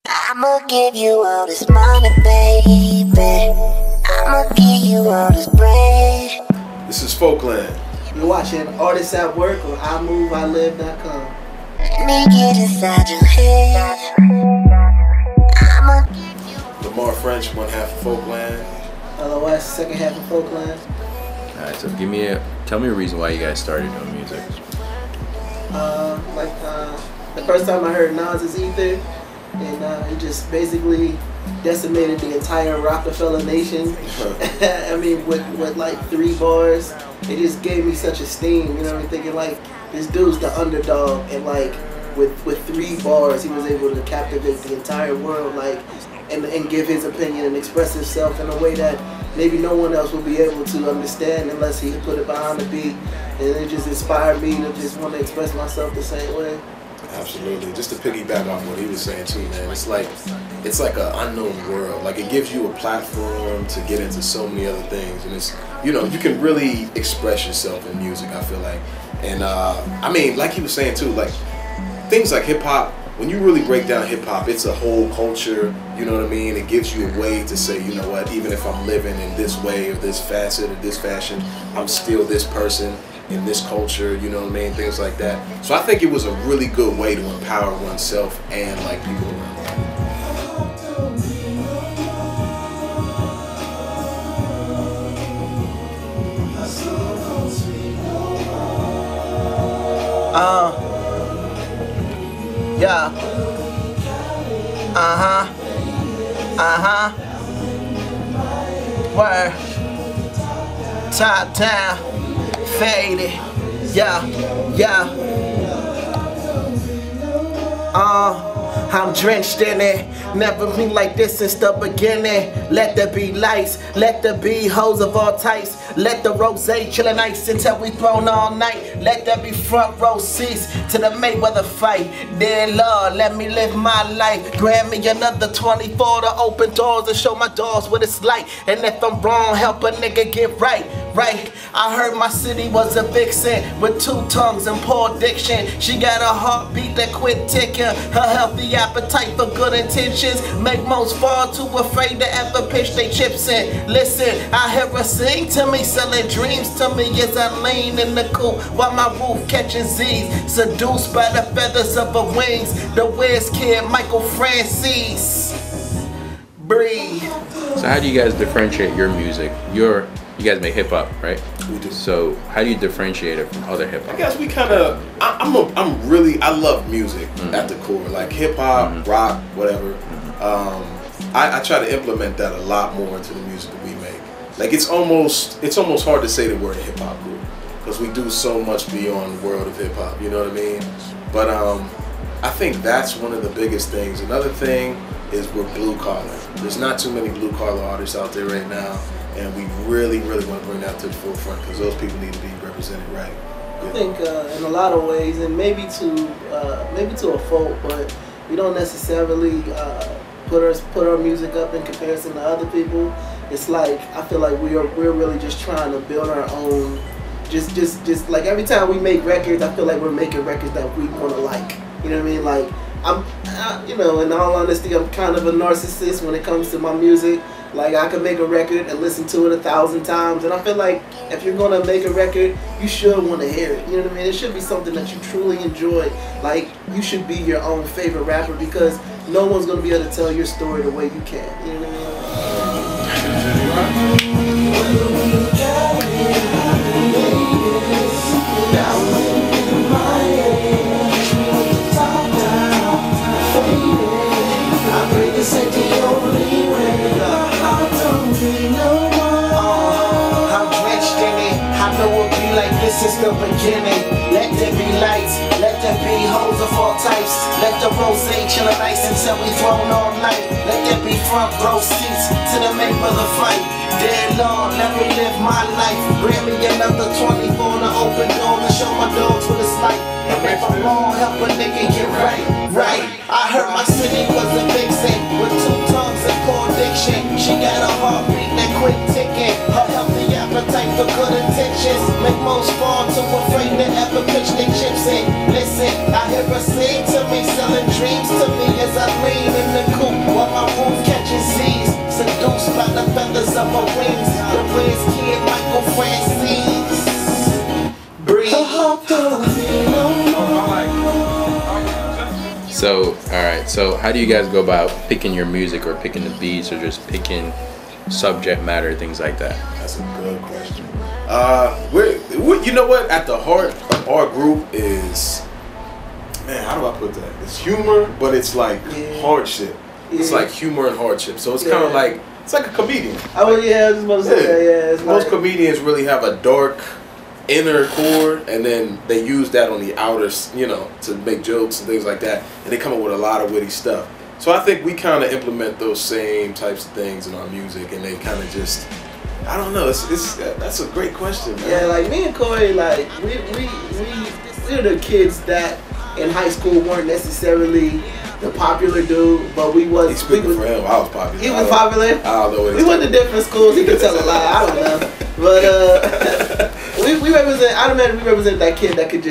I'ma give you all this money, baby. I'ma give you all this bread. This is Folkland. You're watching ArtistATWork on iMoveILive.com. Let me get inside your head. I'ma give you Lemar French, one half of Folkland. L.O.S, second half of Folkland. Alright, so tell me a reason why you guys started doing music. The first time I heard Nas's Ether, and he just basically decimated the entire Rockefeller nation. I mean, with like 3 bars, it just gave me such esteem. You know, I'm thinking like this dude's the underdog, and like with 3 bars, he was able to captivate the entire world, like, and give his opinion and express himself in a way that maybe no one else will be able to understand unless he put it behind the beat. And it just inspired me to just want to express myself the same way. Absolutely. Just to piggyback off what he was saying too, man. It's like an unknown world. Like, it gives you a platform to get into so many other things, and it's, you know, you can really express yourself in music, I feel like. And I mean, like he was saying too, like things like hip hop. When you really break down hip hop, it's a whole culture. You know what I mean? It gives you a way to say, you know what? Even if I'm living in this way or this facet or this fashion, I'm still this person in this culture, you know what I mean, things like that. So I think it was a really good way to empower oneself and like people around them. Yeah. Word. Top down. Faded. Yeah. I'm drenched in it. Never been like this since the beginning. Let there be lights. Let there be hoes of all types. Let the rosé chillin' ice until we thrown all night. Let there be front row seats to the Mayweather fight. Dear Lord, let me live my life. Grant me another 24 to open doors and show my dogs what it's like. And if I'm wrong, help a nigga get right. I heard my city was a vixen with 2 tongues and poor diction. She got a heartbeat that quit ticking. Her healthy appetite for good intentions make most far too afraid to ever pitch they chips in. Listen, I hear her sing to me, selling dreams to me as I lean in the coop while my roof catching Z's, seduced by the feathers of her wings. The Wiz Kid, Michael Francis. Breathe. So how do you guys differentiate your music? You guys make hip hop, right? We do. So how do you differentiate it from other hip hop? I guess we kind of. I love music at the core, like hip hop, rock, whatever. I try to implement that a lot more into the music that we make. Like, it's almost hard to say the word hip hop group because we do so much beyond the world of hip hop. You know what I mean? But I think that's one of the biggest things. Another thing is we're blue collar. There's not too many blue collar artists out there right now. And we really want to bring that to the forefront because those people need to be represented right. I think in a lot of ways, and maybe to a fault, but we don't necessarily put our music up in comparison to other people. It's like I feel like we're really just trying to build our own. Just like every time we make records, I feel like we're making records that we want to like. You know what I mean? Like you know, in all honesty, I'm kind of a narcissist when it comes to my music. Like, I could make a record and listen to it 1,000 times, and I feel like if you're gonna make a record, you should want to hear it. You know what I mean? It should be something that you truly enjoy. Like, you should be your own favorite rapper because no one's gonna be able to tell your story the way you can. You know what I mean? Since the beginning, let there be lights, let there be hoes of all types. Let the rosé chillin' ice until we thrown all night. Let there be front row seats to the Mayweather fight. Dear Lord, let me live my life. Grant me another 24 to open doors and show my dogs what it's like. And if I'm wrong, help a nigga get right. I heard my city was a vixen with 2 tongues and poor diction. She got a heartbeat that quit ticking. Her healthy appetite for good intentions make most fall too afraid to ever pitch their chips in. Listen, I hear her sing to me, selling dreams to me as I lean in the cool. So, all right. So, how do you guys go about picking your music or picking the beats or just picking subject matter, things like that? That's a good question. You know what? At the heart of our group is, man, how do I put that? It's humor, but it's like hardship. It's like humor and hardship. So it's kind of like, it's like a comedian. Oh yeah, I was supposed to say that. Yeah, most comedians really have a dark inner core, and then they use that on the outer, you know, to make jokes and things like that, and they come up with a lot of witty stuff. So I think we kind of implement those same types of things in our music, and they kind of just, I don't know. That's a great question, man. Yeah, like me and Corey, like we're the kids that in high school weren't necessarily the popular dude, but we was. He's speaking for him. I was popular. He was popular. I don't know what we went to different schools. He could tell a lie. I don't know, but we represent. I imagine we represent that kid that could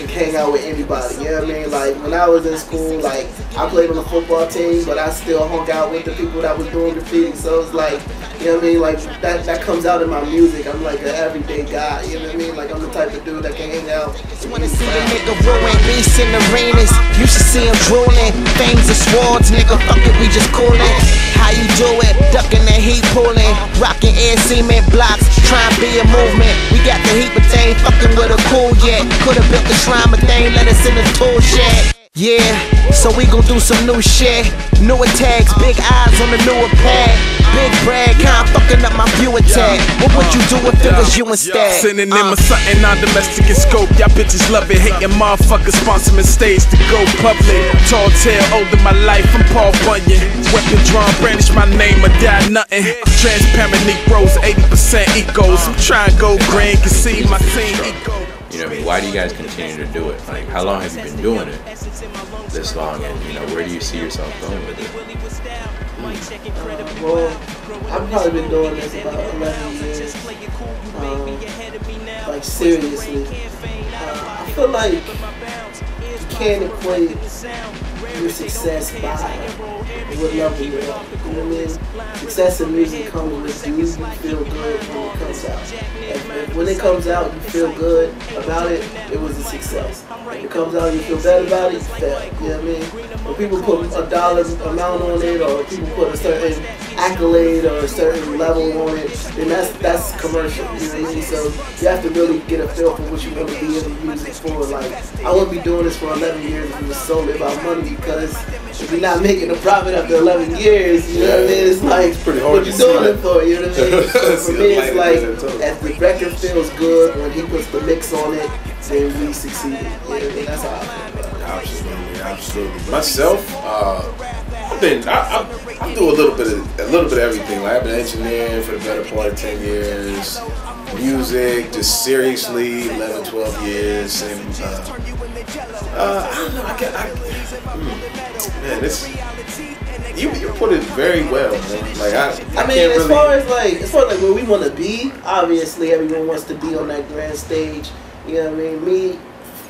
hang out with anybody. You know what I mean? Like when I was in school, like I played on the football team, but I still hung out with the people that was doing graffiti. So it's like, you know what I mean? Like that comes out in my music. I'm like an everyday guy. You know what I mean? Like I'm the type of dude that can hang out. Wanna see the nigga ruin beasts in arenas. You should see him drooling. Fangs and swords, nigga. Fuck it, we just coolin'. How you do it? Ducking the heat pulling. Rocking air cement blocks. Try and be a movement. We got the heat, but they ain't fucking with a cool yet. Could've built the shrine, but they ain't let us in the tool shed. Yeah, so we gon' do some new shit. Newer tags, big eyes on the newer pad. Big brag, kinda fucking up my view attack. What would you do if it was you instead? Sending in my something non-domestic in scope. Y'all bitches love it. Hating motherfuckers sponsor me stage to go public. Tall tale, older my life, I'm Paul Bunyan. Weapon drawn, brandish my name or die nothing. Transparent Negroes, 80% ecos. I'm trying to go green, can see my team eco. You know what I mean? Why do you guys continue to do it? Like, how long have you been doing it this long? And, you know, where do you see yourself going with it? Well, I've probably been doing this about 11 years. Like, seriously. I feel like you can't equate your success by what level you're on. You know what I mean? Success in music comes with you feel good when it comes out. If when it comes out, you feel good about it, it was a success. If it comes out, you feel bad about it, you failed. You know what I mean? When people put a dollar amount on it, or people put a certain accolade or a certain level on it, then that's commercial. You know what I mean? So you have to really get a feel for what you want to be in the music for. Like, I wouldn't be doing this for 11 years if it was solely about money, because if you're not making a profit after 11 years, you know what I mean? It's like, it's pretty hard what you doing it for, you know what I mean? So for me, it's like, if the record feels good, when he puts the mix on it, then we succeeded. You know what I mean? That's how I feel about it. Absolutely. Myself, I do a little bit of everything. Like, I've been engineering for the better part of 10 years. Music, just seriously, 11, 12 years. And I don't know. Man, you put it very well, man. Like I mean, as far as where we want to be, obviously everyone wants to be on that grand stage. You know what I mean? Me,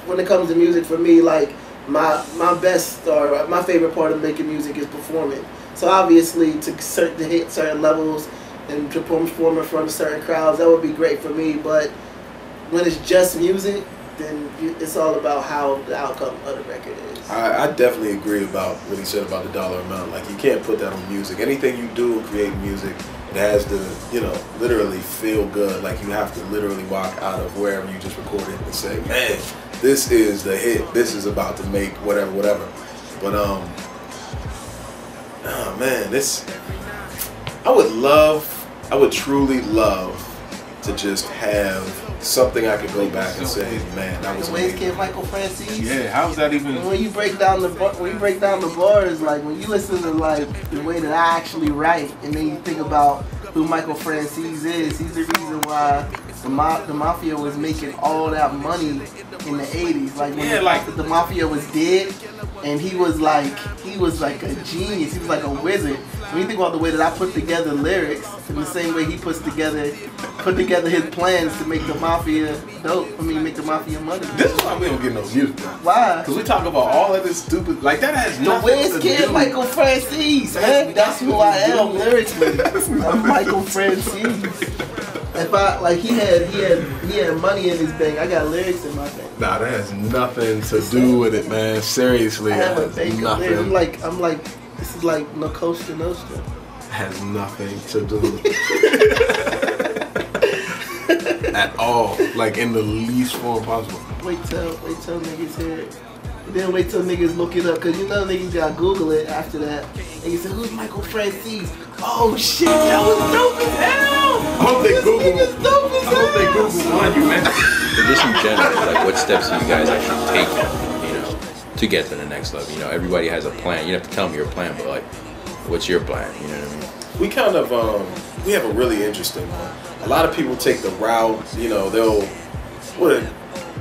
when it comes to music, for me, like my best or my favorite part of making music is performing. So obviously to hit certain levels and to perform in front of certain crowds, that would be great for me. But when it's just music, then it's all about how the outcome of the record is. I definitely agree about what he said about the dollar amount. Like, you can't put that on music. Anything you do and create music, it has to, you know, literally feel good. Like, you have to literally walk out of wherever you just recorded and say, man, this is the hit. This is about to make whatever. But oh man, I would truly love to just have something I could go back and say, man, that was amazing. Kid Michael Francis. Yeah, how's that even? When you break down the bars, like when you listen to like the way that I actually write, and then you think about who Michael Francis is, he's the reason why the Mafia was making all that money in the 80s. Like when the Mafia was dead, and he was like a genius. He was like a wizard. When you think about the way that I put together lyrics, in the same way he put together his plans to make the Mafia dope. Make the Mafia money. This is why we don't get no music. Why? Because we talk about all of this stupid, like that has nothing Where's to Kid do. Michael Francis, man? That's who I am lyrically. I'm Michael Francis. If I like, he had money in his bank. I got lyrics in my bank. Nah, that has nothing to do with it, man. Seriously, I have a that bank has of lyrics. nothing. I'm like, this is like no Costa Nostra. Has nothing to do at all. Like in the least form possible. Wait till niggas hear it. Then wait till niggas look it up, cause you know niggas gotta Google it after that. And you say, who's Michael Francis? Oh shit, that was dope as hell! I hope they Google one you man. But just in general, like what steps do you guys actually take, you know, to get to the next level? You know, everybody has a plan. You don't have to tell them your plan, but like, what's your plan? You know what I mean? We kind of, we have a really interesting one. A lot of people take the route, you know, they'll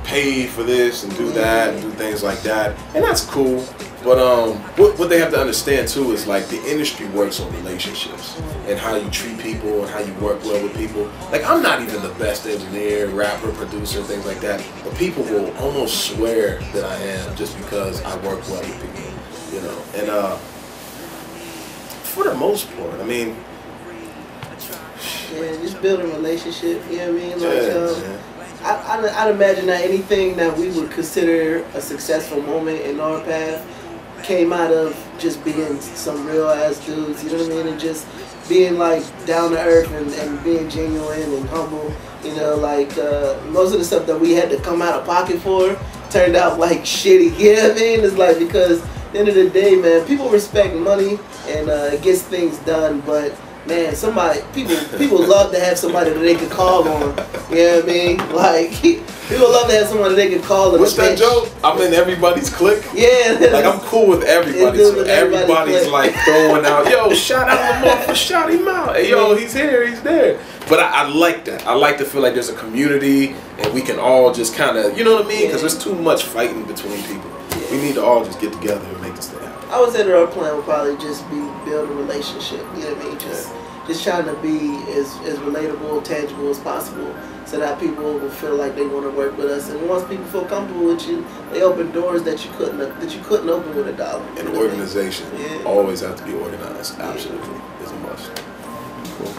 pay for this and do that and do things like that, and that's cool. But what they have to understand too is like the industry works on relationships and how you treat people and how you work well with people. Like I'm not even the best engineer, rapper, producer, things like that, but people will almost swear that I am just because I work well with people, you know. And for the most part, I mean, yeah, just building a relationship. You know what I mean? Like, I'd imagine that anything that we would consider a successful moment in our path came out of just being some real ass dudes, you know what I mean? And just being like down to earth and being genuine and humble, you know, like most of the stuff that we had to come out of pocket for turned out like shitty, you know what I mean? It's like, because at the end of the day, man, people respect money and it gets things done, but man, people love to have somebody that they can call on. You know what I mean? Like, people love to have someone that they can call on. What's that joke? I'm in everybody's clique. Yeah. Like, I'm cool with everybody. So everybody's like throwing out, yo, shout out Lemar for shout him out. Hey, yo, he's here, he's there. But I like that. I like to feel like there's a community and we can all just kind of, you know what I mean? Because there's too much fighting between people. We need to all just get together and make this thing happen. I would say that our plan would probably just be build a relationship, you know what I mean? Just trying to be as relatable, tangible as possible so that people will feel like they want to work with us. And once people feel comfortable with you, they open doors that you couldn't open with $1. An organization always have to be organized. Absolutely. It's a must. Cool.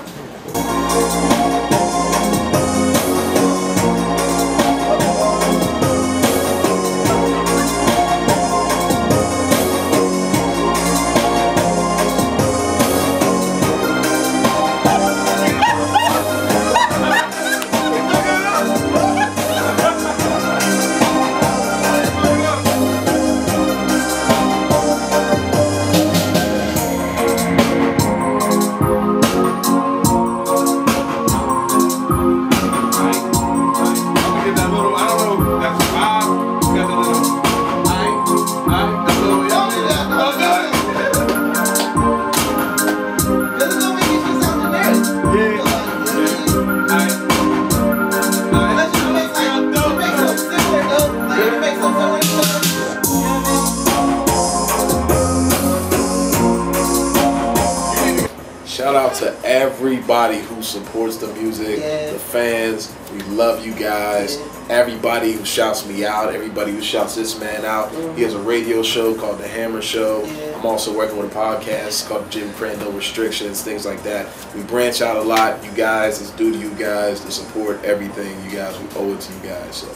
Shout out to everybody who supports the music, the fans. We love you guys. Everybody who shouts me out, everybody who shouts this man out. He has a radio show called The Hammer Show. I'm also working with a podcast called Jim Crane No Restrictions, things like that. We branch out a lot. You guys, it's due to you guys to support everything. You guys, we owe it to you guys. So.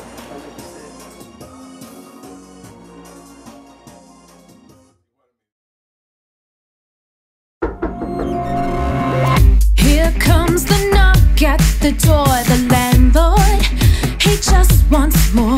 The door, the landlord, he just wants more.